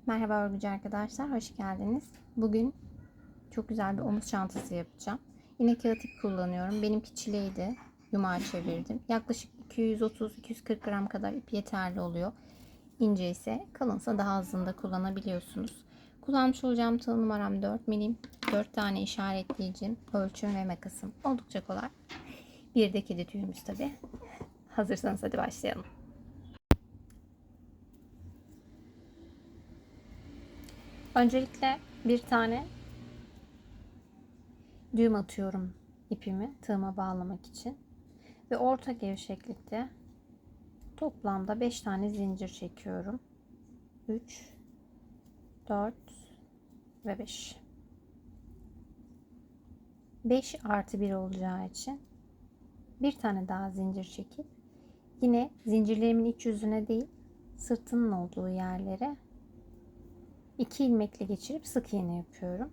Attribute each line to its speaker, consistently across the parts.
Speaker 1: Merhaba örgücü arkadaşlar, hoş geldiniz. Bugün çok güzel bir omuz çantası yapacağım. Yine kağıt ip kullanıyorum. Benimki çileydi. Yumağa çevirdim. Yaklaşık 230-240 gram kadar ip yeterli oluyor. İnce ise, kalınsa daha azını kullanabiliyorsunuz. Kullanmış olacağım tığ numaram 4 milim. 4 tane işaretleyicim, ölçüm ve makasım. Oldukça kolay. Bir de kedi tüyümüz tabi. Hazırsanız hadi başlayalım. Öncelikle bir tane düğüm atıyorum ipimi tığıma bağlamak için ve orta gevşeklikte toplamda 5 tane zincir çekiyorum. 3 4 ve 5 5 + 1 olacağı için bir tane daha zincir çekip yine zincirlerimin iç yüzüne değil sırtının olduğu yerlere 2 ilmekle geçirip sık iğne yapıyorum.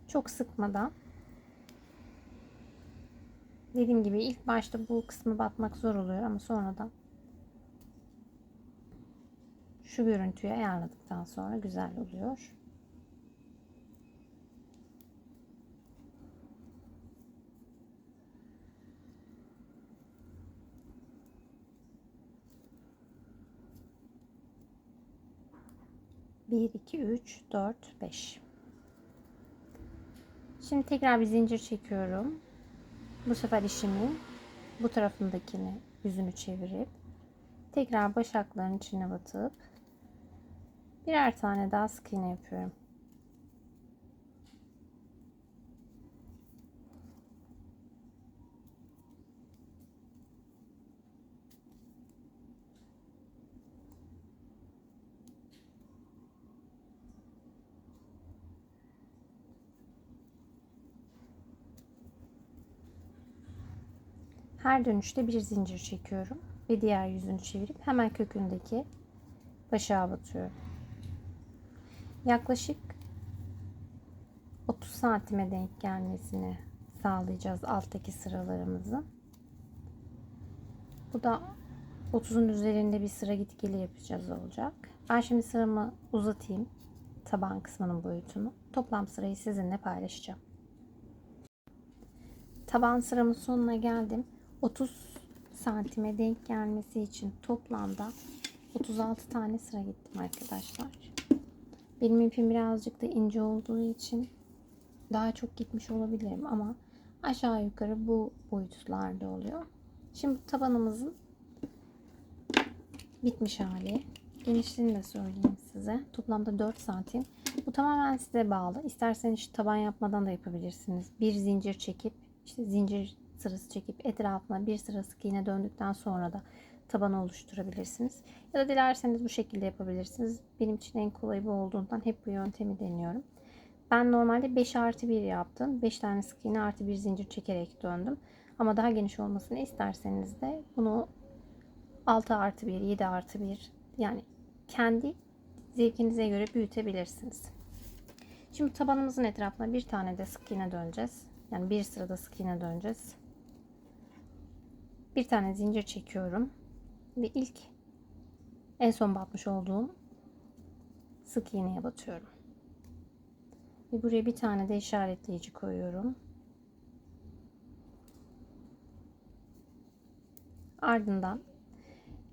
Speaker 1: Çok sıkmadan, dediğim gibi ilk başta bu kısmı batmak zor oluyor ama sonradan şu görüntüyü ayarladıktan sonra güzel oluyor. Bir, iki, üç, dört, beş. Şimdi tekrar bir zincir çekiyorum. Bu sefer işimin bu tarafındakini yüzünü çevirip tekrar başakların içine batıp birer tane daha sık iğne yapıyorum. Her dönüşte bir zincir çekiyorum ve diğer yüzünü çevirip hemen kökündeki başağa batıyorum. Yaklaşık 30 santime denk gelmesini sağlayacağız alttaki sıralarımızın. Bu da 30'un üzerinde bir sıra git geli yapacağız olacak. Ben şimdi sıramı uzatayım. Taban kısmının boyutunu. Toplam sırayı sizinle paylaşacağım. Taban sıramın sonuna geldim. 30 santime denk gelmesi için toplamda 36 tane sıra gittim arkadaşlar. Benim ipim birazcık da ince olduğu için daha çok gitmiş olabilirim ama aşağı yukarı bu boyutlarda oluyor. Şimdi tabanımızın bitmiş hali. Genişliğini de söyleyeyim size. Toplamda 4 santim. Bu tamamen size bağlı. İsterseniz işte taban yapmadan da yapabilirsiniz. Bir zincir çekip işte zincir sırası çekip etrafına bir sıra sık iğne döndükten sonra da tabanı oluşturabilirsiniz. Ya da dilerseniz bu şekilde yapabilirsiniz. Benim için en kolayı bu olduğundan hep bu yöntemi deniyorum. Ben normalde 5+1 yaptım. 5 tane sık iğne artı bir zincir çekerek döndüm. Ama daha geniş olmasını isterseniz de bunu 6+1, 7+1 yani kendi zevkinize göre büyütebilirsiniz. Şimdi tabanımızın etrafına bir tane de sık iğne döneceğiz. Yani bir sırada sık iğne döneceğiz. Bir tane zincir çekiyorum ve en son batmış olduğum sık iğneye batıyorum. Ve buraya bir tane de işaretleyici koyuyorum. Ardından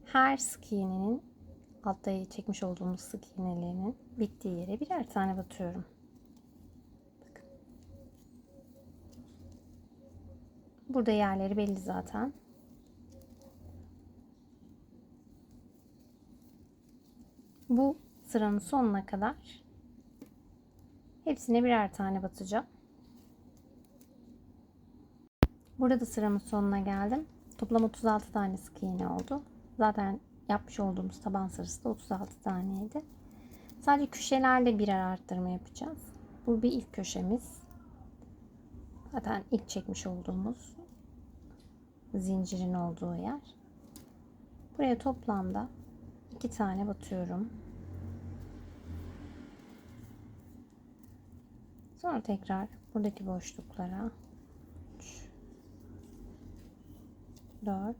Speaker 1: her sık iğnenin altta çekmiş olduğumuz sık iğnelerinin bittiği yere birer tane batıyorum. Bakın. Burada yerleri belli zaten. Bu sıranın sonuna kadar hepsine birer tane batacağım. Burada da sıramın sonuna geldim. Toplam 36 tane sık iğne oldu. Zaten yapmış olduğumuz taban sırası da 36 taneydi. Sadece köşelerde birer arttırma yapacağız. Bu bir ilk köşemiz. Zaten ilk çekmiş olduğumuz zincirin olduğu yer. Buraya toplamda 2 tane batıyorum. Sonra tekrar buradaki boşluklara 3 4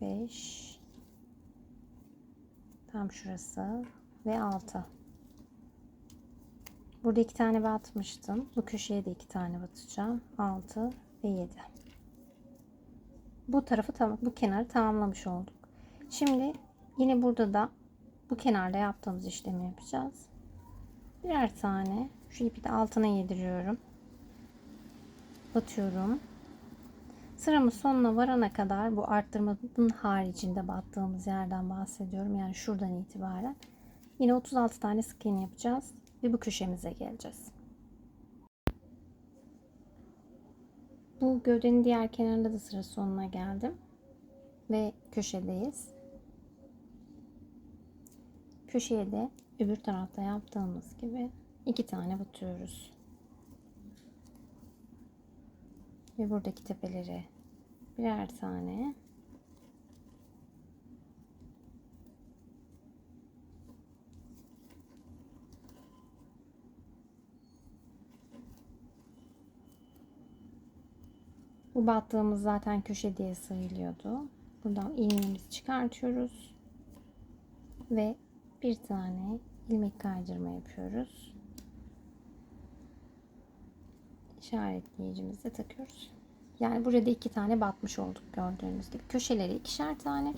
Speaker 1: 5, tam şurası ve 6. Burada 2 tane batmıştım. Bu köşeye de 2 tane batacağım. 6 ve 7. Bu tarafı tamam, bu kenarı tamamlamış olduk. Şimdi yine burada da bu kenarda yaptığımız işlemi yapacağız. Birer tane şu ipi de altına yediriyorum. Batıyorum. Sıramın sonuna varana kadar bu arttırmanın haricinde battığımız yerden bahsediyorum. Yani şuradan itibaren yine 36 tane sık iğne yapacağız ve bu köşemize geleceğiz. Bu gövdenin diğer kenarında da sıra sonuna geldim ve köşedeyiz. Köşeye de öbür tarafta yaptığımız gibi 2 tane batıyoruz. Ve buradaki tepeleri birer tane. Bu battığımız zaten köşe diye sayılıyordu. Buradan ilmeğimizi çıkartıyoruz. Ve bir tane ilmek kaydırma yapıyoruz. İşaretleyicimizi takıyoruz. Yani burada 2 tane batmış olduk gördüğünüz gibi. Köşeleri 2'şer tane.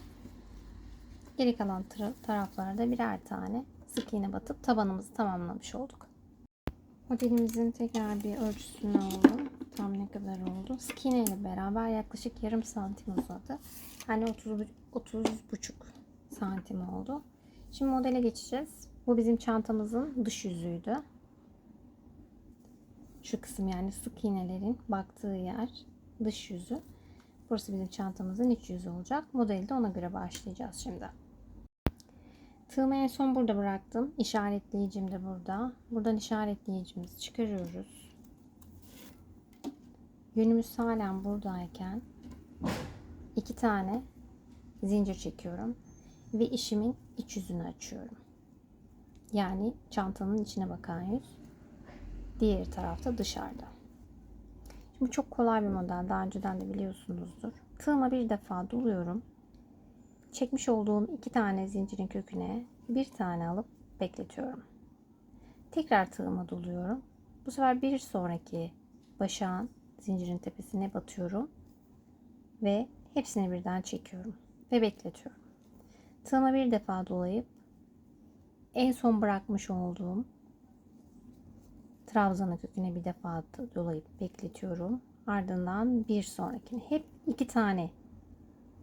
Speaker 1: Geri kalan taraflarda birer tane sık iğne batıp tabanımızı tamamlamış olduk. Modelimizin tekrar bir ölçüsünü alalım. Tam ne kadar oldu? Sık iğne ile beraber yaklaşık yarım santim uzadı. Yani 30,5 santim oldu. Şimdi modele geçeceğiz. Bu bizim çantamızın dış yüzüydü. Şu kısım yani sık iğnelerin baktığı yer dış yüzü. Burası bizim çantamızın iç yüzü olacak. Modeli de ona göre başlayacağız şimdi. Tığımı en son burada bıraktım. İşaretleyicim de burada. Buradan işaretleyicimizi çıkarıyoruz. Yönümüz halen buradayken 2 tane zincir çekiyorum ve işimin iç yüzünü açıyorum. Yani çantanın içine bakan yüz. Diğer tarafta dışarıda. Şimdi çok kolay bir model. Daha önceden de biliyorsunuzdur. Tığıma bir defa doluyorum. Çekmiş olduğum 2 tane zincirin köküne bir tane alıp bekletiyorum. Tekrar tığıma doluyorum. Bu sefer bir sonraki başağın zincirin tepesine batıyorum ve hepsini birden çekiyorum ve bekletiyorum. Tığıma bir defa dolayıp en son bırakmış olduğum trabzanın köküne bir defa dolayıp bekletiyorum. Ardından bir sonrakini hep 2 tane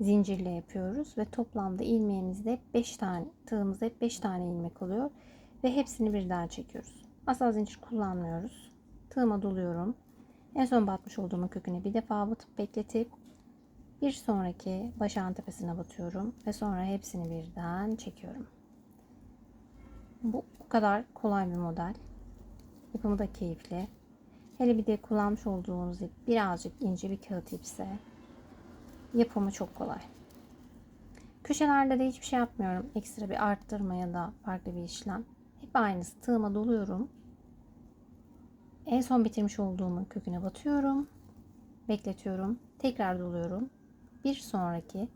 Speaker 1: zincirle yapıyoruz ve toplamda ilmeğimizde 5 tane, tığımızda hep 5 tane ilmek oluyor ve hepsini birden çekiyoruz. Asla zincir kullanmıyoruz. Tığıma doluyorum. En son batmış olduğum köküne bir defa batıp bekletip bir sonraki başağın tepesine batıyorum ve sonra hepsini birden çekiyorum. Bu kadar kolay bir model. Yapımı da keyifli. Hele bir de kullanmış olduğunuz ip birazcık ince bir kağıt ipse yapımı çok kolay. Köşelerde de hiçbir şey yapmıyorum. Ekstra bir arttırma ya da farklı bir işlem. Hep aynısı. Tığıma doluyorum. En son bitirmiş olduğumun köküne batıyorum. Bekletiyorum. Tekrar doluyorum. Bir sonraki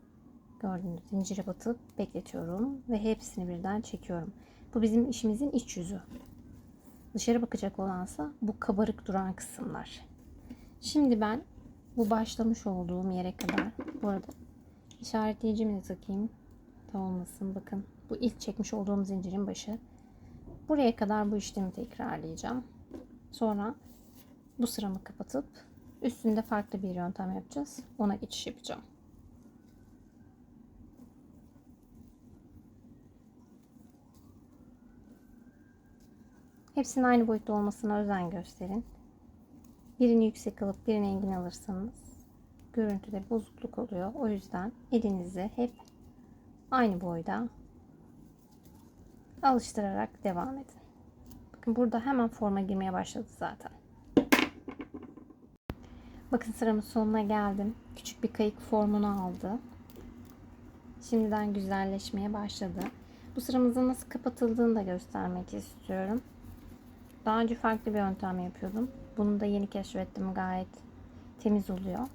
Speaker 1: gördüğünüz zincire batıp bekletiyorum ve hepsini birden çekiyorum. Bu bizim işimizin iç yüzü. Dışarı bakacak olansa bu kabarık duran kısımlar. Şimdi ben bu başlamış olduğum yere kadar, bu arada işaretleyicimi de takayım da olmasın. Bakın bu ilk çekmiş olduğum zincirin başı. Buraya kadar bu işlemi tekrarlayacağım. Sonra bu sıramı kapatıp üstünde farklı bir yöntem yapacağız. Ona geçiş yapacağım. Hepsinin aynı boyutta olmasına özen gösterin. Birini yüksek alıp birini engin alırsanız görüntüde bozukluk oluyor. O yüzden elinizi hep aynı boyda alıştırarak devam edin. Bakın burada hemen forma girmeye başladı zaten. Bakın sıramın sonuna geldim. Küçük bir kayık formunu aldı. Şimdiden güzelleşmeye başladı. Bu sıramızın nasıl kapatıldığını da göstermek istiyorum. Daha önce farklı bir yöntem yapıyordum. Bunu da yeni keşfettim. Gayet temiz oluyor.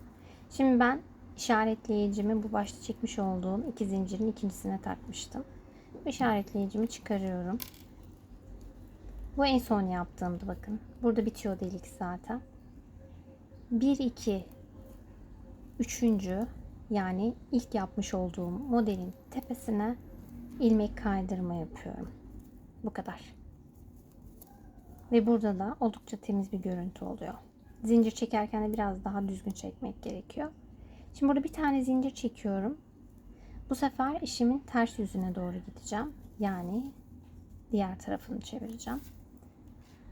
Speaker 1: Şimdi ben işaretleyicimi bu başta çekmiş olduğum iki zincirin ikincisine takmıştım. Bu işaretleyicimi çıkarıyorum. Bu en son yaptığımdı bakın. Burada bitiyor delik zaten. 1 2 üçüncü, yani ilk yapmış olduğum modelin tepesine ilmek kaydırma yapıyorum. Bu kadar. Ve burada da oldukça temiz bir görüntü oluyor. Zincir çekerken de biraz daha düzgün çekmek gerekiyor. Şimdi burada bir tane zincir çekiyorum. Bu sefer işimin ters yüzüne doğru gideceğim. Yani diğer tarafını çevireceğim.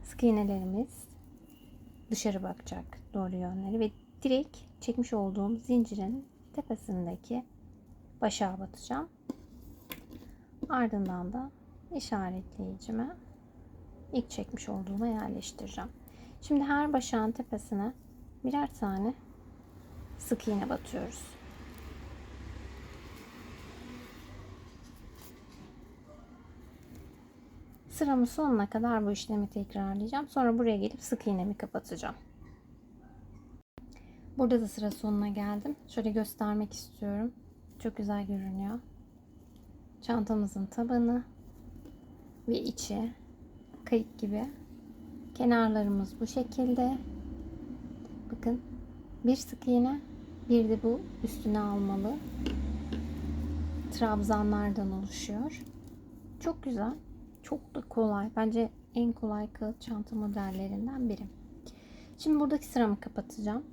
Speaker 1: Sık iğnelerimiz dışarı bakacak doğru yönleri ve direkt çekmiş olduğum zincirin tepesindeki başağa batacağım. Ardından da işaretleyicimi ilk çekmiş olduğuma yerleştireceğim. Şimdi her başağın tepesine birer tane sık iğne batıyoruz. Sıramın sonuna kadar bu işlemi tekrarlayacağım. Sonra buraya gelip sık iğnemi kapatacağım. Burada da sıra sonuna geldim. Şöyle göstermek istiyorum. Çok güzel görünüyor. Çantamızın tabanı ve içi kayık gibi. Kenarlarımız bu şekilde. Bakın, bir sık iğne, bir de bu üstüne almalı trabzanlardan oluşuyor. Çok güzel. Çok da kolay. Bence en kolay kağıt çanta modellerinden biri. Şimdi buradaki sıramı kapatacağım.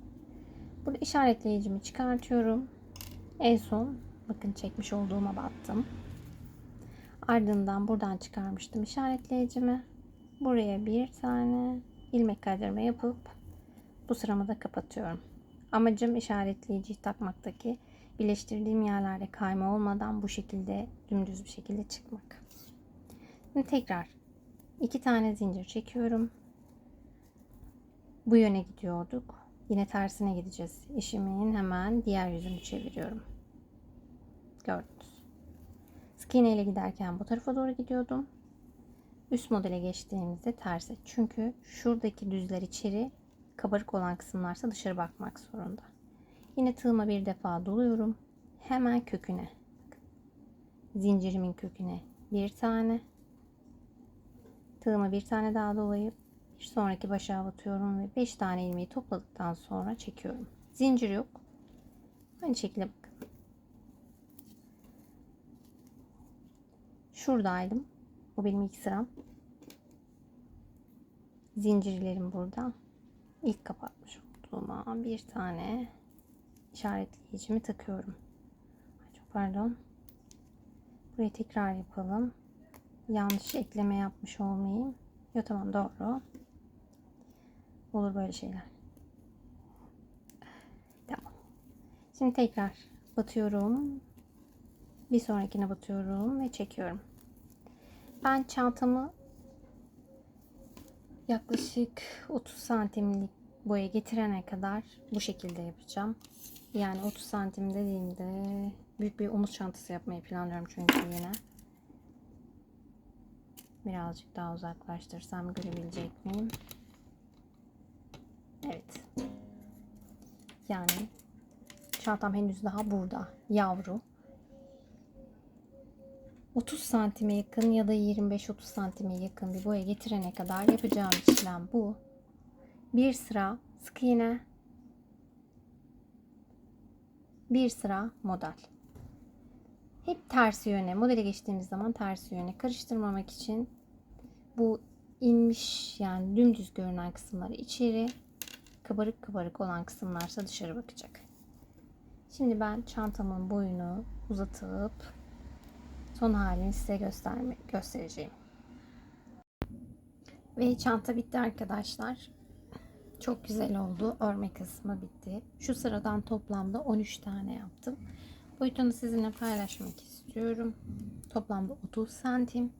Speaker 1: Burada işaretleyicimi çıkartıyorum. En son bakın çekmiş olduğuma battım. Ardından buradan çıkarmıştım işaretleyicimi. Buraya bir tane ilmek kaydırma yapıp bu sıramı da kapatıyorum. Amacım işaretleyiciyi takmaktaki birleştirdiğim yerlerde kayma olmadan bu şekilde dümdüz bir şekilde çıkmak. Şimdi tekrar 2 tane zincir çekiyorum. Bu yöne gidiyorduk. Yine tersine gideceğiz. İşimin hemen diğer yüzünü çeviriyorum. Gördünüz. Sık iğne ile giderken bu tarafa doğru gidiyordum. Üst modele geçtiğimizde tersi. Çünkü şuradaki düzler içeri, kabarık olan kısımlarsa dışarı bakmak zorunda. Yine tığıma bir defa doluyorum. Hemen köküne. Zincirimin köküne bir tane. Tığıma bir tane daha dolayıp bir sonraki başa batıyorum ve 5 tane ilmeği topladıktan sonra çekiyorum. Zincir yok. Aynı şekilde bakın. Şuradaydım. Bu benim ilk sıram. Zincirlerim burada. İlk kapatmış olduğuma bir tane işaretleyicimi takıyorum. Çok pardon. Burayı tekrar yapalım. Yanlış ekleme yapmış olmayayım. Yok, tamam, doğru. Olur böyle şeyler. Tamam. Şimdi tekrar batıyorum. Bir sonrakine batıyorum ve çekiyorum. Ben çantamı yaklaşık 30 santimlik boya getirene kadar bu şekilde yapacağım. Yani 30 santim dediğimde büyük bir omuz çantası yapmayı planlıyorum çünkü yine. Birazcık daha uzaklaştırsam görebilecek miyim? Evet. Yani çantam henüz daha burada. Yavru. 30 santime yakın ya da 25-30 santime yakın bir boya getirene kadar yapacağım işlem bu. Bir sıra sık iğne, bir sıra model. Hep tersi yöne, modele geçtiğimiz zaman tersi yöne karıştırmamak için bu inmiş, yani dümdüz görünen kısımları içeri, kabarık kabarık olan kısımlarsa dışarı bakacak. Şimdi ben çantamın boyunu uzatıp son halini size göstereceğim. Ve çanta bitti arkadaşlar. Çok güzel oldu. Örme kısmı bitti. Şu sıradan toplamda 13 tane yaptım. Boyutunu sizinle paylaşmak istiyorum. Toplamda 30 santim.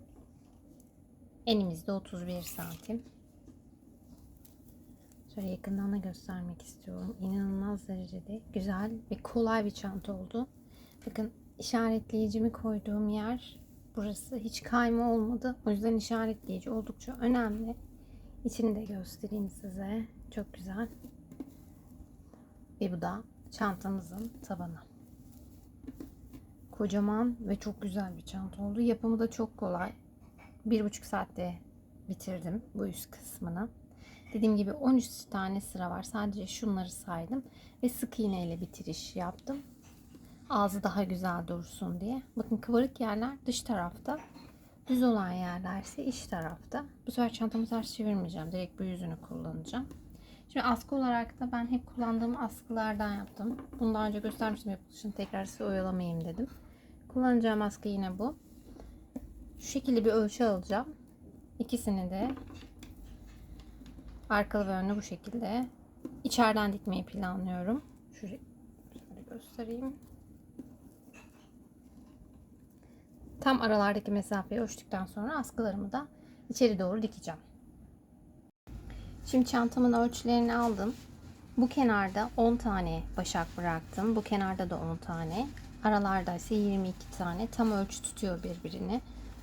Speaker 1: Enimizde 31 santim. Şöyle yakından da göstermek istiyorum. İnanılmaz derecede güzel ve kolay bir çanta oldu. Bakın, işaretleyicimi koyduğum yer burası. Hiç kayma olmadı. O yüzden işaretleyici oldukça önemli. İçini de göstereyim size. Çok güzel. Ve bu da çantamızın tabanı. Kocaman ve çok güzel bir çanta oldu. Yapımı da çok kolay. 1,5 saatte bitirdim bu üst kısmını. Dediğim gibi 13 tane sıra var. Sadece şunları saydım. Ve sık iğne ile bitiriş yaptım. Ağzı daha güzel dursun diye. Bakın kıvırık yerler dış tarafta. Düz olan yerler ise iç tarafta. Bu sefer çantamı ters çevirmeyeceğim. Direkt bu yüzünü kullanacağım. Şimdi askı olarak da ben hep kullandığım askılardan yaptım. Bunu daha önce göstermiştim yapılışını. Tekrar size oyalamayayım dedim. Kullanacağım askı yine bu. Şu şekilde bir ölçü alacağım. İkisini de arkalı ve önlü bu şekilde içeriden dikmeyi planlıyorum. Şöyle göstereyim. Tam aralardaki mesafeyi ölçtükten sonra askılarımı da içeri doğru dikeceğim. Şimdi çantamın ölçülerini aldım. Bu kenarda 10 tane başak bıraktım. Bu kenarda da 10 tane. Aralarda ise 22 tane. Tam ölçü tutuyor birbirini.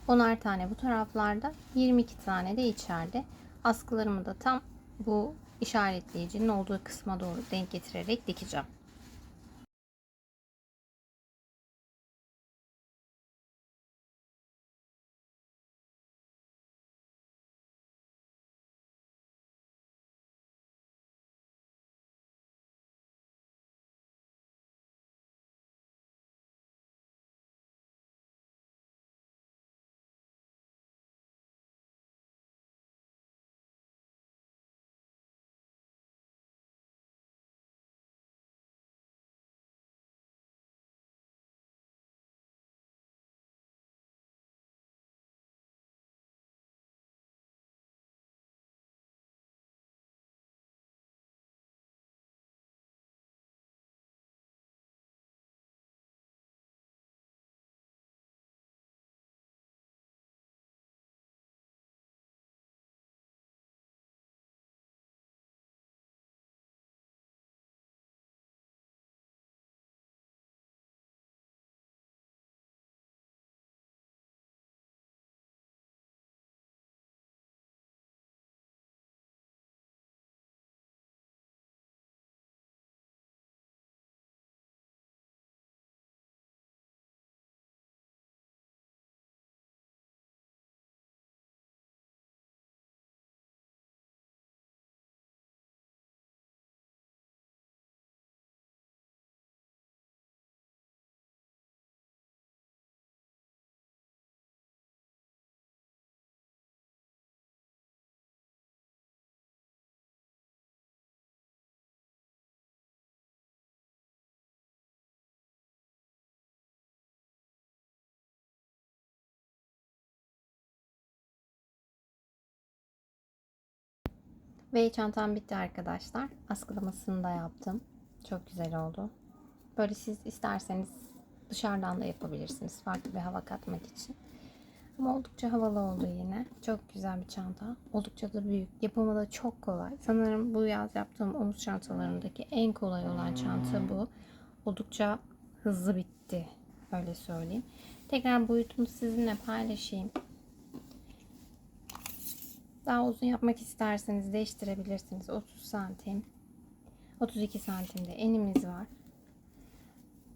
Speaker 1: 10'ar tane bu taraflarda, 22 tane de içeride. Askılarımı da tam bu işaretleyicinin olduğu kısma doğru denk getirerek dikeceğim. Ve çantam bitti arkadaşlar. Askılamasını da yaptım. Çok güzel oldu. Böyle siz isterseniz dışarıdan da yapabilirsiniz. Farklı bir hava katmak için. Ama oldukça havalı oldu yine. Çok güzel bir çanta. Oldukça da büyük. Yapımı da çok kolay. Sanırım bu yaz yaptığım omuz çantalarındaki en kolay olan çanta bu. Oldukça hızlı bitti. Öyle söyleyeyim. Tekrar boyutunu sizinle paylaşayım. Daha uzun yapmak isterseniz değiştirebilirsiniz. 30 santim, 32 santimde enimiz var.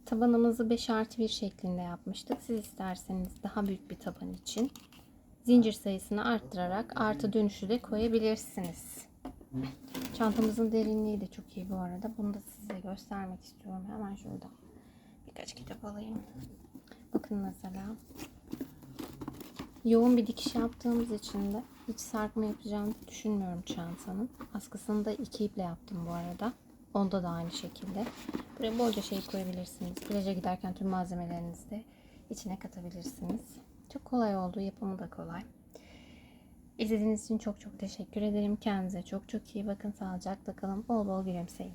Speaker 1: Tabanımızı 5+1 şeklinde yapmıştık. Siz isterseniz daha büyük bir taban için zincir sayısını arttırarak artı dönüşü de koyabilirsiniz. Çantamızın derinliği de çok iyi bu arada. Bunu da size göstermek istiyorum. Hemen şurada birkaç kitap alayım. Bakın mesela. Yoğun bir dikiş yaptığımız için de hiç sarkma yapacağını düşünmüyorum çantanın. Askısını da 2 iple yaptım bu arada. Onda da aynı şekilde. Buraya bolca şey koyabilirsiniz. Plaja giderken tüm malzemelerinizi de içine katabilirsiniz. Çok kolay oldu. Yapımı da kolay. İzlediğiniz için çok çok teşekkür ederim. Kendinize çok çok iyi bakın. Sağlıcakla kalın. Bol bol gülümseyin.